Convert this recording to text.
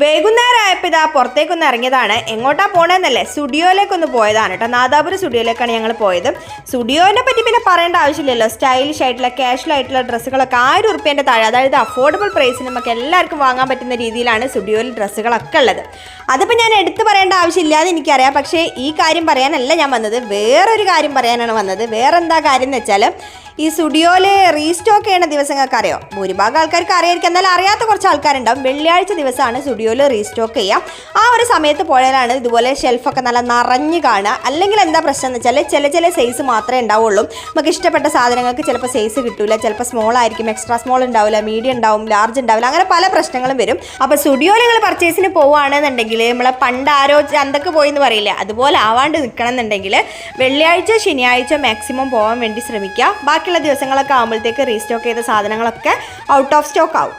വൈകുന്നേരമായപ്പോൾ ഇതാ പുറത്തേക്കൊന്ന് ഇറങ്ങിയതാണ്. എങ്ങോട്ടാ പോകണമെന്നല്ലേ, സ്റ്റുഡിയോയിലേക്കൊന്ന് പോയതാണ് കേട്ടോ. നാദാപുരം സ്റ്റുഡിയോയിലേക്കാണ് ഞങ്ങൾ പോയത്. സ്റ്റുഡിയോനെ പറ്റി പിന്നെ പറയേണ്ട ആവശ്യമില്ലല്ലോ. സ്റ്റൈലിഷ് ആയിട്ടുള്ള ക്യാഷ്വൽ ആയിട്ടുള്ള ഡ്രസ്സുകളൊക്കെ 1000 ഉറുപ്പ്യേൻ്റെ താഴെ, അതായത് അഫോർഡബിൾ പ്രൈസിന് നമുക്ക് എല്ലാവർക്കും വാങ്ങാൻ പറ്റുന്ന രീതിയിലാണ് സ്റ്റുഡിയോയിൽ ഡ്രസ്സുകളൊക്കെ ഉള്ളത്. അതിപ്പോൾ ഞാൻ എടുത്തു പറയേണ്ട ആവശ്യമില്ലാതെ എനിക്കറിയാം. പക്ഷേ ഈ കാര്യം പറയാനല്ല ഞാൻ വന്നത്, വേറൊരു കാര്യം പറയാനാണ് വന്നത്. വേറെന്താ കാര്യം എന്ന് വെച്ചാൽ, ഈ സ്റ്റുഡിയോയിൽ റീസ്റ്റോക്ക് ചെയ്യുന്ന ദിവസങ്ങൾക്ക് അറിയോ? ഭൂരിഭാഗം ആൾക്കാർക്ക് അറിയായിരിക്കും, എന്നാൽ അറിയാത്ത കുറച്ച് ആൾക്കാരുണ്ടാവും. വെള്ളിയാഴ്ച ദിവസമാണ് സ്റ്റുഡിയോയിൽ റീസ്റ്റോക്ക് ചെയ്യുക. ആ ഒരു സമയത്ത് പോയാലാണ് ഇതുപോലെ ഷെൽഫൊക്കെ നല്ല നിറഞ്ഞ് കാണുക. അല്ലെങ്കിൽ എന്താ പ്രശ്നം എന്ന് വെച്ചാൽ ചില സൈസ് മാത്രമേ ഉണ്ടാവുള്ളൂ. നമുക്ക് ഇഷ്ടപ്പെട്ട സാധനങ്ങൾക്ക് ചിലപ്പോൾ സൈസ് കിട്ടില്ല. ചിലപ്പോൾ സ്മോൾ ആയിരിക്കും, എക്സ്ട്രാ സ്മോൾ ഉണ്ടാവില്ല, മീഡിയം ഉണ്ടാവും, ലാർജ് ഉണ്ടാവില്ല, അങ്ങനെ പല പ്രശ്നങ്ങളും വരും. അപ്പോൾ സ്റ്റുഡിയോയിൽ നിങ്ങൾ പർച്ചേസിന് പോവുകയാണെന്നുണ്ടെങ്കിൽ, നമ്മളെ പണ്ട് ആരോ ചന്തക്ക് പോയി എന്ന് പറയില്ല, അതുപോലെ ആവാണ്ട് നിൽക്കണം എന്നുണ്ടെങ്കിൽ വെള്ളിയാഴ്ച ശനിയാഴ്ച മാക്സിമം പോകാൻ വേണ്ടി ശ്രമിക്കുക. ബാക്കിയുള്ള ദിവസങ്ങളൊക്കെ ആകുമ്പോഴത്തേക്ക് റീസ്റ്റോക്ക് ചെയ്ത സാധനങ്ങളൊക്കെ ഔട്ട് ഓഫ് സ്റ്റോക്ക് ആവും.